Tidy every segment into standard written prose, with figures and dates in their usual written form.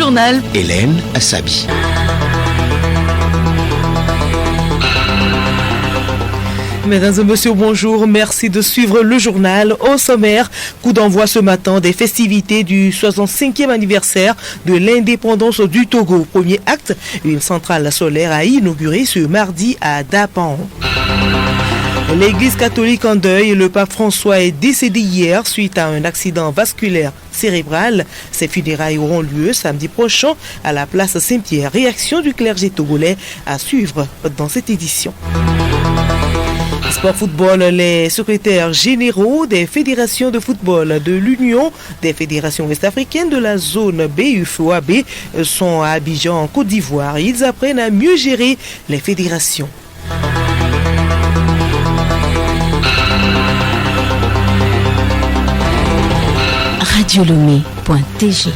journal. Hélène Assabi. Mesdames et messieurs, bonjour. Merci de suivre le journal. Au sommaire, coup d'envoi ce matin des festivités du 65e anniversaire de l'indépendance du Togo. Premier acte, une centrale solaire a inauguré ce mardi à Dapan. L'église catholique en deuil, le pape François est décédé hier suite à un accident vasculaire cérébral. Ses funérailles auront lieu samedi prochain à la place Saint-Pierre. Réaction du clergé togolais à suivre dans cette édition. Sport football, les secrétaires généraux des fédérations de football de l'Union des fédérations ouest-africaines de la zone BUFOAB sont à Abidjan en Côte d'Ivoire. Ils apprennent à mieux gérer les fédérations. Radiolomé.tg.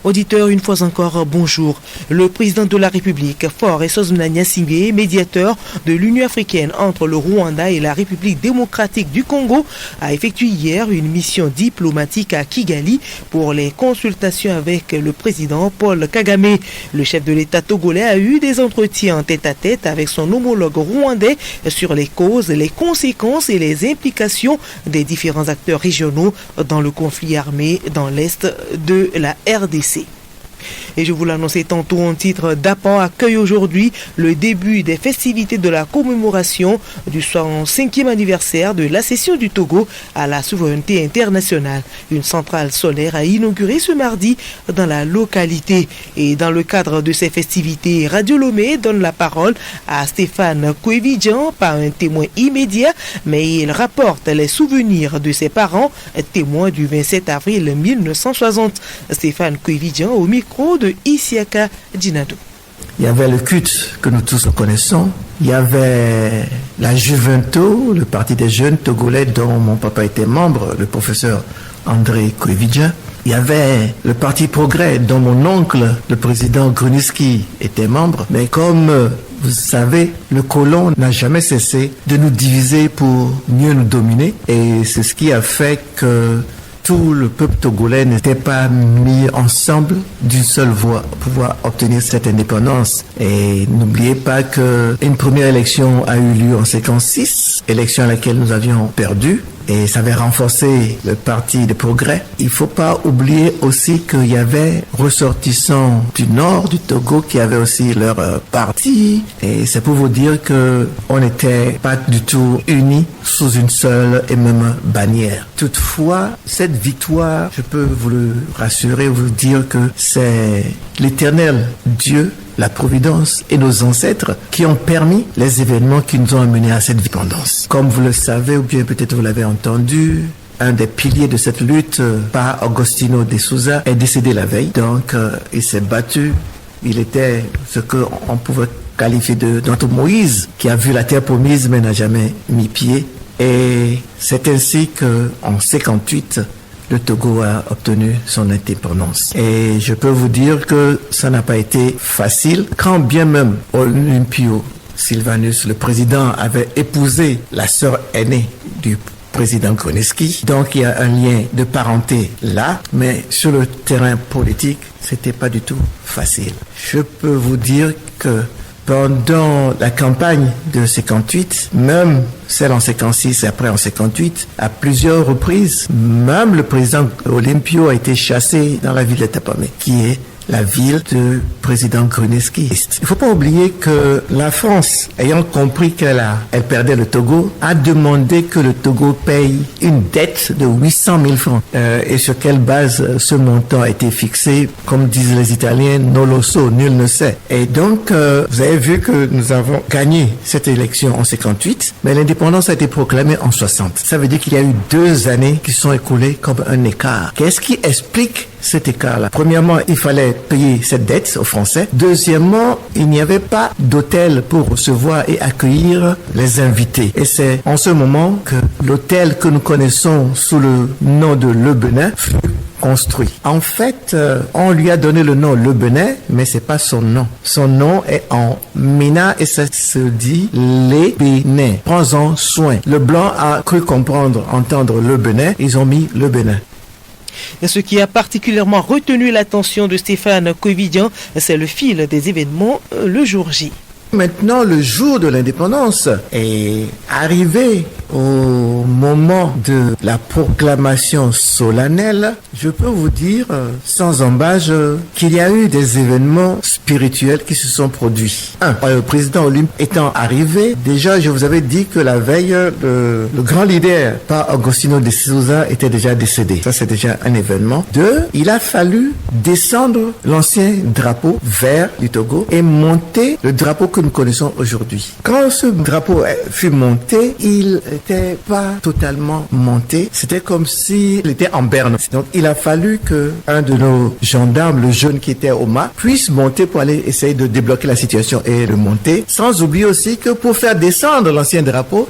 Auditeurs, une fois encore, bonjour. Le président de la République, Faure Essouzouna Gnassingbé, médiateur de l'Union africaine entre le Rwanda et la République démocratique du Congo, a effectué hier une mission diplomatique à Kigali pour les consultations avec le président Paul Kagame. Le chef de l'État togolais a eu des entretiens tête-à-tête avec son homologue rwandais sur les causes, les conséquences et les implications des différents acteurs régionaux dans le conflit armé dans l'est de la RDC. Et je vous l'annonçais tantôt en titre, Dapan accueille aujourd'hui le début des festivités de la commémoration du 65e anniversaire de l'accession du Togo à la souveraineté internationale. Une centrale solaire a inauguré ce mardi dans la localité. Et dans le cadre de ces festivités, Radio Lomé donne la parole à Stéphane Kouévidjian, pas un témoin immédiat, mais il rapporte les souvenirs de ses parents, témoins du 27 avril 1960. Stéphane Kouévidjian au micro de Isiaka Djinadou. Il y avait le culte que nous tous connaissons. Il y avait la Juventus, le parti des jeunes togolais dont mon papa était membre, le professeur André Kouévidjian. Il y avait le parti Progrès dont mon oncle, le président Gruniski, était membre. Mais comme vous savez, le colon n'a jamais cessé de nous diviser pour mieux nous dominer. Et c'est ce qui a fait que tout le peuple togolais n'était pas mis ensemble d'une seule voix pour pouvoir obtenir cette indépendance. Et n'oubliez pas qu'une première élection a eu lieu en 56, élection à laquelle nous avions perdu. Et ça avait renforcé le parti de Progrès. Il faut pas oublier aussi qu'il y avait ressortissants du nord du Togo qui avaient aussi leur parti. Et c'est pour vous dire que on n'était pas du tout unis sous une seule et même bannière. Toutefois, cette victoire, je peux vous le rassurer, vous dire que c'est l'Éternel Dieu, la Providence et nos ancêtres qui ont permis les événements qui nous ont amenés à cette indépendance. Comme vous le savez, ou bien peut-être vous l'avez entendu, un des piliers de cette lutte, par Agostinho de Souza, est décédé la veille. Donc, il s'est battu. Il était ce qu'on pouvait qualifier de notre Moïse, qui a vu la terre promise mais n'a jamais mis pied. Et c'est ainsi qu'en 58, le Togo a obtenu son indépendance. Et je peux vous dire que ça n'a pas été facile, quand bien même Olympio Sylvanus, le président, avait épousé la sœur aînée du président Gruniski. Donc il y a un lien de parenté là, mais sur le terrain politique, c'était pas du tout facile. Je peux vous dire que pendant la campagne de 58, même celle en 56 et après en 58, à plusieurs reprises, même le président Olympio a été chassé dans la ville de Tapamé, qui est la ville du président Gruniski. Il ne faut pas oublier que la France, ayant compris qu'elle perdait le Togo, a demandé que le Togo paye une dette de 800 000 francs. Et sur quelle base ce montant a été fixé? Comme disent les Italiens, non lo so, nul ne sait. Et donc, vous avez vu que nous avons gagné cette élection en 58, mais l'indépendance a été proclamée en 60. Ça veut dire qu'il y a eu 2 années qui sont écoulées comme un écart. Qu'est-ce qui explique cet écart-là? Premièrement, il fallait payer cette dette aux Français. Deuxièmement, il n'y avait pas d'hôtel pour recevoir et accueillir les invités. Et c'est en ce moment que l'hôtel que nous connaissons sous le nom de Le Benin fut construit. En fait, on lui a donné le nom Le Benin, mais c'est pas son nom. Son nom est en Mina et ça se dit Les Bénin. Prends-en soin. Le blanc a cru entendre Le Benin, ils ont mis Le Benin. Et ce qui a particulièrement retenu l'attention de Stéphane Koividian, c'est le fil des événements le jour J. Maintenant, le jour de l'indépendance est arrivé au moment de la proclamation solennelle. Je peux vous dire, sans embâche, qu'il y a eu des événements spirituels qui se sont produits. Le président Olympe étant arrivé, déjà, je vous avais dit que la veille, le grand leader, par Agostinho de Souza, était déjà décédé. Ça, c'est déjà un événement. 2, il a fallu descendre l'ancien drapeau vert du Togo et monter le drapeau que nous connaissons aujourd'hui. Quand ce drapeau fut monté, il n'était pas totalement monté. C'était comme s'il était en berne. Donc, il a fallu que un de nos gendarmes, le jeune qui était au mât, puisse monter pour aller essayer de débloquer la situation et le monter. Sans oublier aussi que pour faire descendre l'ancien drapeau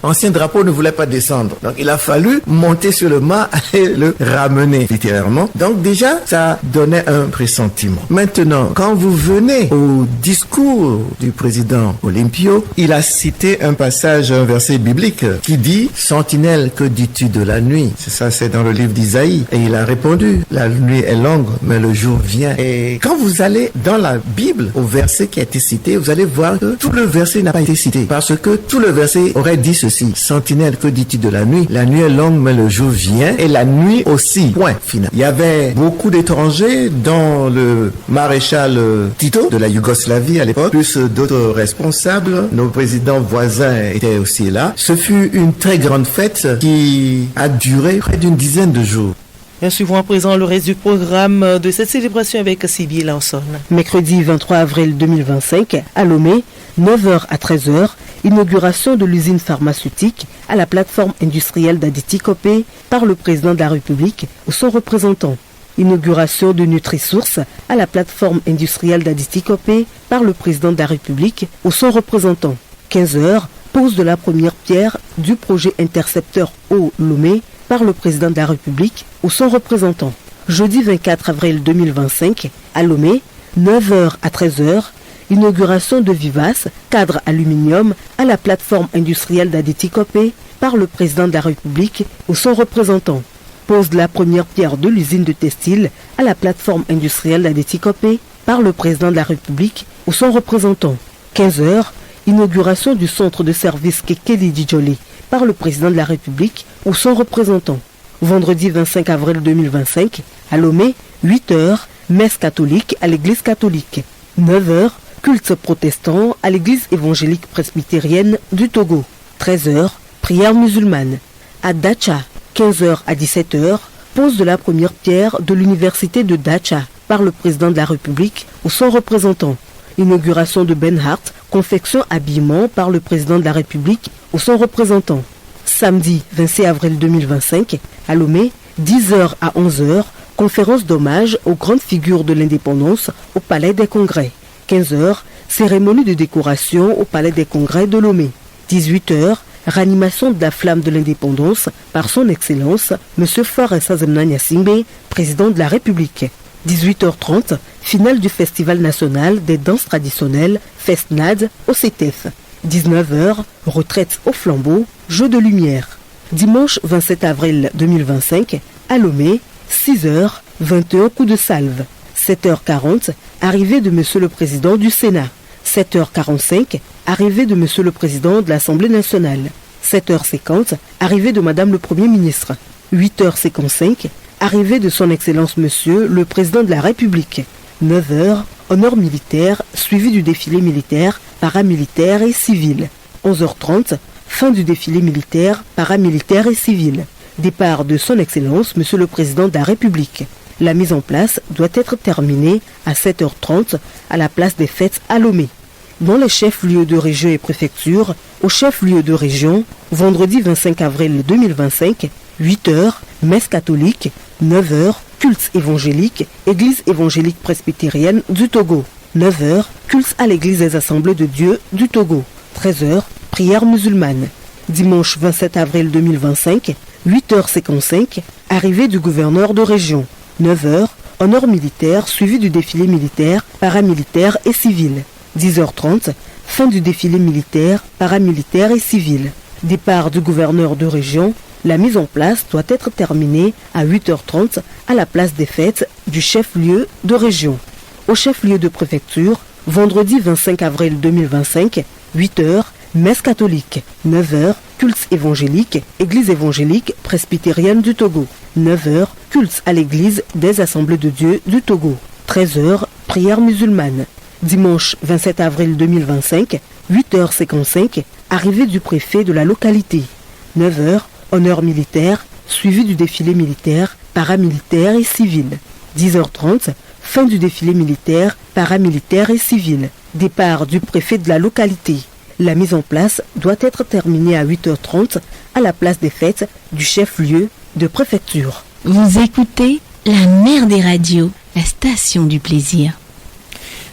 ne voulait pas descendre. Donc, il a fallu monter sur le mât et le ramener littéralement. Donc, déjà, ça donnait un pressentiment. Maintenant, quand vous venez au discours du président Olympio, il a cité un passage, un verset biblique qui dit « Sentinelle, que dis-tu de la nuit ?» C'est ça, c'est dans le livre d'Isaïe. Et il a répondu « La nuit est longue, mais le jour vient. » Et quand vous allez dans la Bible, au verset qui a été cité, vous allez voir que tout le verset n'a pas été cité. Parce que tout le verset aurait dit ceci « Sentinelle, que dis-tu de la nuit ? La nuit est longue, mais le jour vient. Et la nuit aussi. » Point final. Il y avait beaucoup d'étrangers, dont le maréchal Tito de la Yougoslavie à l'époque, plus d'autres responsables. Nos présidents voisins étaient aussi là. Ce fut une très grande fête qui a duré près d'une dizaine de jours. Suivons à présent le reste du programme de cette célébration avec Sylvie Lanson. Mercredi 23 avril 2025, à Lomé, 9h à 13h, inauguration de l'usine pharmaceutique à la plateforme industrielle d'Aditi Copé par le président de la République ou son représentant. Inauguration de NutriSource à la plateforme industrielle d'Aditi Copé par le président de la République ou son représentant. 15h, pose de la première pierre du projet intercepteur au Lomé par le président de la République ou son représentant. Jeudi 24 avril 2025, à Lomé, 9h à 13h, inauguration de Vivas, cadre aluminium à la plateforme industrielle d'Aditi Copé par le président de la République ou son représentant. Pose de la première pierre de l'usine de textile à la plateforme industrielle d'Aditi Copé par le président de la République ou son représentant. 15h, inauguration du centre de service Kekeli Djoli par le président de la République ou son représentant. Vendredi 25 avril 2025, à Lomé, 8h, messe catholique à l'église catholique. 9h, culte protestant à l'église évangélique presbytérienne du Togo. 13h, prière musulmane. À Dacha, 15h à 17h, pose de la première pierre de l'université de Dacha par le président de la République ou son représentant. Inauguration de Benhart, confection habillement par le président de la République ou son représentant. Samedi 26 avril 2025, à Lomé, 10h à 11h, conférence d'hommage aux grandes figures de l'indépendance au Palais des Congrès. 15h, cérémonie de décoration au Palais des Congrès de Lomé. 18h, ranimation de la flamme de l'indépendance par son Excellence, M. Faure Sazemna Gnassingbé, président de la République. 18h30, finale du Festival national des danses traditionnelles Festnad au CETEF. 19h, retraite au flambeau, jeu de lumière. Dimanche 27 avril 2025, à Lomé, 6h, 21 coups de salve. 7h40, arrivée de M. le Président du Sénat. 7h45, arrivée de M. le Président de l'Assemblée nationale. 7h50, arrivée de Madame le Premier ministre. 8h55, arrivée de son Excellence Monsieur le Président de la République. 9h, honneur militaire suivi du défilé militaire, paramilitaire et civil. 11h30, fin du défilé militaire, paramilitaire et civil. Départ de son Excellence Monsieur le Président de la République. La mise en place doit être terminée à 7h30 à la place des fêtes à Lomé. Dans les chefs-lieux de région et préfecture, au chef-lieu de région, vendredi 25 avril 2025, 8h, messe catholique, 9h, culte évangélique, église évangélique presbytérienne du Togo. 9h, culte à l'église des Assemblées de Dieu du Togo. 13h, prière musulmane. Dimanche 27 avril 2025, 8h55, arrivée du gouverneur de région. 9h, honneur militaire suivi du défilé militaire, paramilitaire et civil. 10h30, fin du défilé militaire, paramilitaire et civil. Départ du gouverneur de région, La mise en place doit être terminée à 8h30 à la place des fêtes du chef-lieu de région. Au chef-lieu de préfecture, vendredi 25 avril 2025, 8h, messe catholique. 9h, culte évangélique, église évangélique presbytérienne du Togo. 9h, culte à l'église des Assemblées de Dieu du Togo. 13h, prière musulmane. Dimanche 27 avril 2025, 8h55, arrivée du préfet de la localité. 9h, honneur militaire, suivi du défilé militaire, paramilitaire et civil. 10h30, fin du défilé militaire, paramilitaire et civil. Départ du préfet de la localité. La mise en place doit être terminée à 8h30 à la place des fêtes du chef-lieu de préfecture. Vous écoutez la mère des radios, la station du plaisir.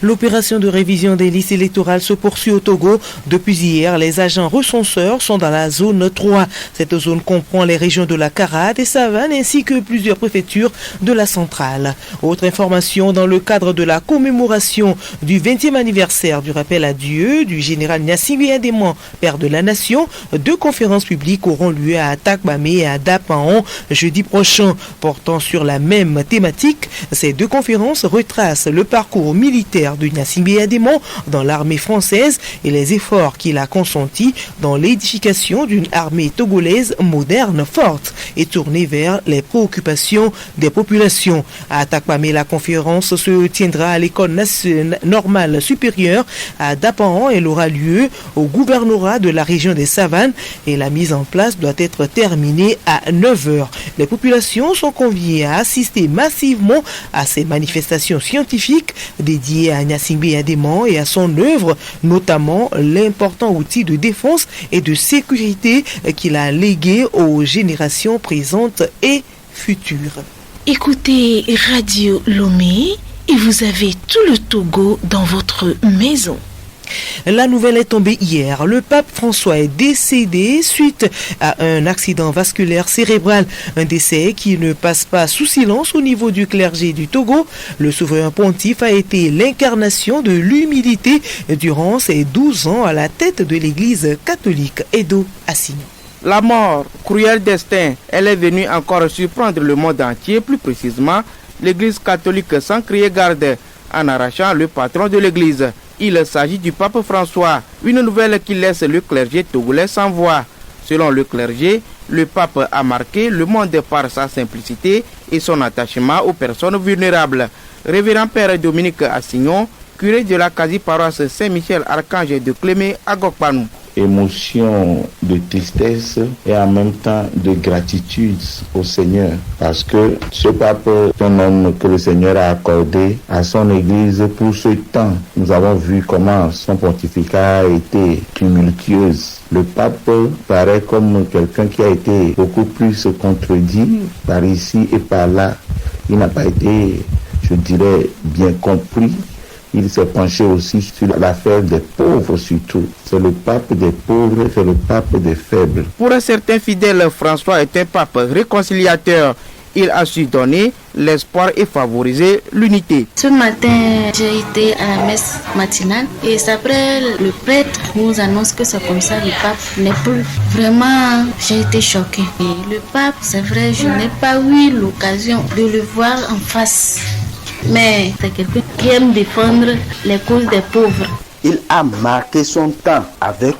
L'opération de révision des listes électorales se poursuit au Togo. Depuis hier, les agents recenseurs sont dans la zone 3. Cette zone comprend les régions de la Kara, des Savanes ainsi que plusieurs préfectures de la centrale. Autre information, dans le cadre de la commémoration du 20e anniversaire du rappel à Dieu du général Gnassingbé Adéman, père de la nation, 2 conférences publiques auront lieu à Atakpamé et à Dapaon jeudi prochain, portant sur la même thématique. Ces 2 conférences retracent le parcours militaire de Gnassingbé Adéman dans l'armée française et les efforts qu'il a consentis dans l'édification d'une armée togolaise moderne, forte et tournée vers les préoccupations des populations. À Atakpamé, la conférence se tiendra à l'école normale supérieure. À Dapaon, elle aura lieu au gouvernorat de la région des Savanes et la mise en place doit être terminée à 9h. Les populations sont conviées à assister massivement à ces manifestations scientifiques dédiées à Gnassingbé Adéman et à son œuvre, notamment l'important outil de défense et de sécurité qu'il a légué aux générations présentes et futures. Écoutez Radio Lomé et vous avez tout le Togo dans votre maison. La nouvelle est tombée hier. Le pape François est décédé suite à un accident vasculaire cérébral. Un décès qui ne passe pas sous silence au niveau du clergé du Togo. Le souverain pontife a été l'incarnation de l'humilité durant ses 12 ans à la tête de l'église catholique. Edo Assignon. La mort, cruel destin, elle est venue encore surprendre le monde entier, plus précisément l'église catholique sans crier garde, en arrachant le patron de l'église. Il s'agit du pape François, une nouvelle qui laisse le clergé togolais sans voix. Selon le clergé, le pape a marqué le monde par sa simplicité et son attachement aux personnes vulnérables. Révérend Père Dominique Assignon, curé de la quasi-paroisse Saint-Michel-Archange de Clémé à Gokpanou. Émotion de tristesse et en même temps de gratitude au Seigneur, parce que ce pape est un homme que le Seigneur a accordé à son église pour ce temps. Nous avons vu comment son pontificat a été tumultueux. Le pape paraît comme quelqu'un qui a été beaucoup plus contredit par ici et par là. Il n'a pas été, je dirais, bien compris. Il s'est penché aussi sur l'affaire des pauvres surtout. C'est le pape des pauvres, c'est le pape des faibles. Pour certains fidèles, François est un pape réconciliateur. Il a su donner l'espoir et favoriser l'unité. Ce matin, j'ai été à la messe matinale et après le prêtre nous annonce que c'est comme ça, le pape n'est plus. Vraiment, j'ai été choquée. Et le pape, c'est vrai, je n'ai pas eu l'occasion de le voir en face. Mais c'est quelqu'un qui aime défendre les causes des pauvres. Il a marqué son temps avec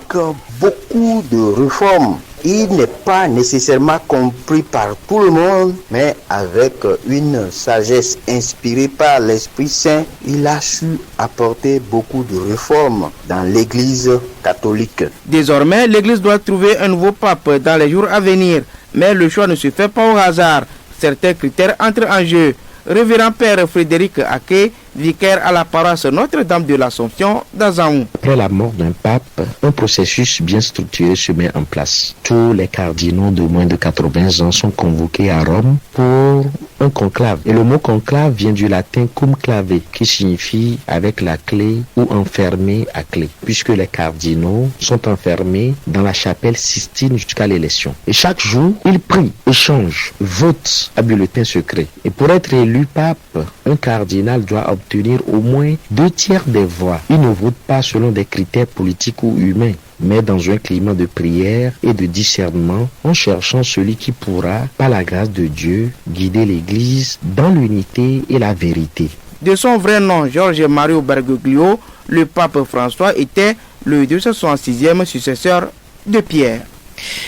beaucoup de réformes. Il n'est pas nécessairement compris par tout le monde, mais avec une sagesse inspirée par l'Esprit Saint, il a su apporter beaucoup de réformes dans l'Église catholique. Désormais, l'Église doit trouver un nouveau pape dans les jours à venir, mais le choix ne se fait pas au hasard. Certains critères entrent en jeu. Révérend Père Frédéric Aké, vicaire à la paroisse Notre-Dame de l'Assomption d'Azaou. Après la mort d'un pape, un processus bien structuré se met en place. Tous les cardinaux de moins de 80 ans sont convoqués à Rome pour un conclave. Et le mot conclave vient du latin cum clave, qui signifie avec la clé ou enfermé à clé, puisque les cardinaux sont enfermés dans la chapelle Sistine jusqu'à l'élection. Et chaque jour, ils prient, échangent, votent à bulletin secret. Et pour être élu pape, un cardinal doit obtenir au moins 2/3 des voix. Il ne vote pas selon des critères politiques ou humains, mais dans un climat de prière et de discernement, en cherchant celui qui pourra, par la grâce de Dieu, guider l'Église dans l'unité et la vérité. De son vrai nom, Georges Mario Bergoglio, le pape François était le 266e successeur de Pierre.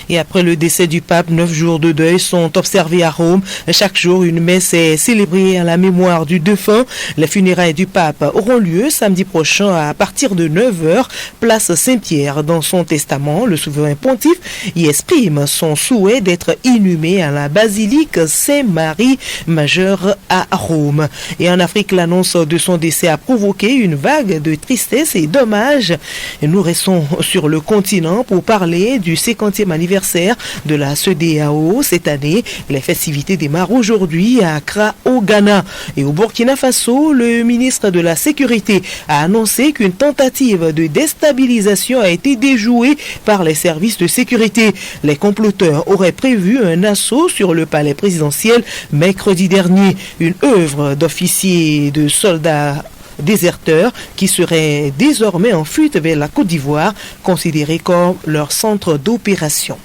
Et après le décès du pape, 9 jours de deuil sont observés à Rome. Chaque jour, une messe est célébrée à la mémoire du défunt. Les funérailles du pape auront lieu samedi prochain à partir de 9h, place Saint-Pierre. Dans son testament, le souverain pontife y exprime son souhait d'être inhumé à la basilique Saint-Marie Majeur à Rome. Et en Afrique, l'annonce de son décès a provoqué une vague de tristesse et d'hommage. Nous restons sur le continent pour parler du 50e anniversaire de la CEDEAO. Cette année, les festivités démarrent aujourd'hui à Accra au Ghana. Et au Burkina Faso, le ministre de la Sécurité a annoncé qu'une tentative de déstabilisation a été déjouée par les services de sécurité. Les comploteurs auraient prévu un assaut sur le palais présidentiel mercredi dernier. Une œuvre d'officiers et de soldats déserteurs qui seraient désormais en fuite vers la Côte d'Ivoire, considérés comme leur centre d'opération.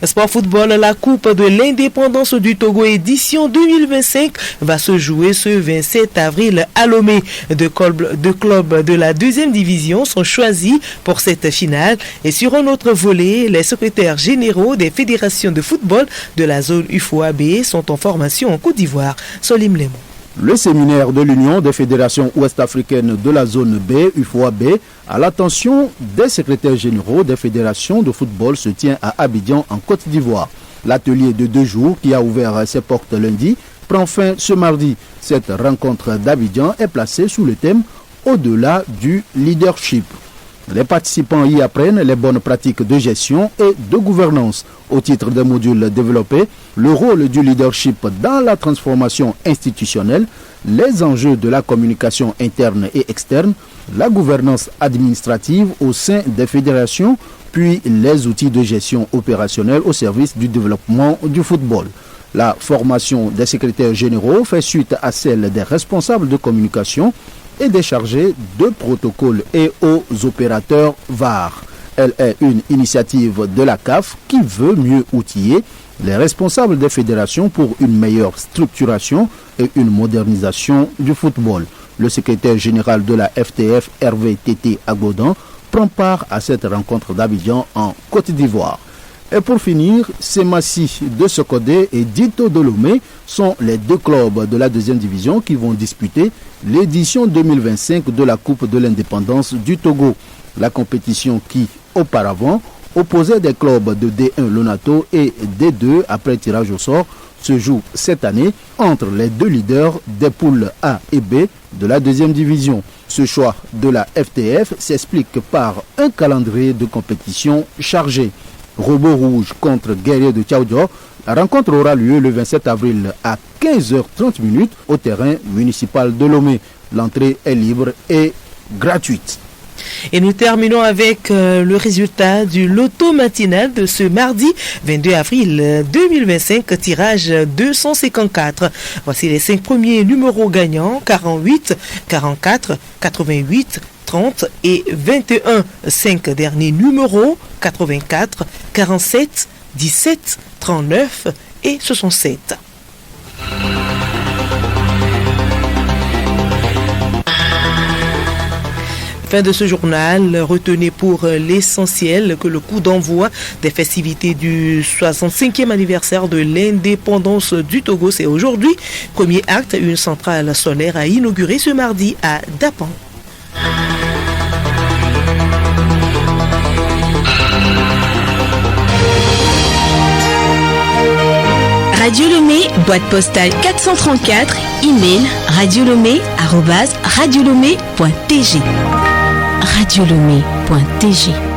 Sport football, la Coupe de l'indépendance du Togo édition 2025 va se jouer ce 27 avril à Lomé. Deux clubs de la deuxième division sont choisis pour cette finale. Et sur un autre volet, les secrétaires généraux des fédérations de football de la zone UFOAB sont en formation en Côte d'Ivoire. Solim Lemon. Le séminaire de l'Union des fédérations ouest-africaines de la zone B, UFOAB, à l'attention des secrétaires généraux des fédérations de football se tient à Abidjan en Côte d'Ivoire. L'atelier de 2 jours qui a ouvert ses portes lundi prend fin ce mardi. Cette rencontre d'Abidjan est placée sous le thème « Au-delà du leadership ». Les participants y apprennent les bonnes pratiques de gestion et de gouvernance. Au titre des modules développés, le rôle du leadership dans la transformation institutionnelle, les enjeux de la communication interne et externe, la gouvernance administrative au sein des fédérations, puis les outils de gestion opérationnelle au service du développement du football. La formation des secrétaires généraux fait suite à celle des responsables de communication et des chargés de protocole et aux opérateurs VAR. Elle est une initiative de la CAF qui veut mieux outiller les responsables des fédérations pour une meilleure structuration et une modernisation du football. Le secrétaire général de la FTF, Hervé Tété Agodan, prend part à cette rencontre d'Abidjan en Côte d'Ivoire. Et pour finir, Semassi de Sokodé et Dito de Lomé sont les 2 clubs de la deuxième division qui vont disputer l'édition 2025 de la Coupe de l'indépendance du Togo. La compétition qui, auparavant, opposait des clubs de D1 Lonato et D2 après tirage au sort, se joue cette année entre les 2 leaders des poules A et B de la deuxième division. Ce choix de la FTF s'explique par un calendrier de compétition chargé. Robot Rouge contre Guerrier de Tchaoudjo. La rencontre aura lieu le 27 avril à 15h30 au terrain municipal de Lomé. L'entrée est libre et gratuite. Et nous terminons avec le résultat du loto matinal de ce mardi 22 avril 2025, tirage 254. Voici les 5 premiers numéros gagnants, 48, 44, 88, 30 et 21. 5 derniers numéros, 84, 47, 17, 39 et 67. Fin de ce journal, retenez pour l'essentiel que le coup d'envoi des festivités du 65e anniversaire de l'indépendance du Togo, c'est aujourd'hui. Premier acte, une centrale solaire a inauguré ce mardi à Dapan. Radio Lomé, boîte postale 434, email radiolomé@radiolomé.tg. radiolomé.tg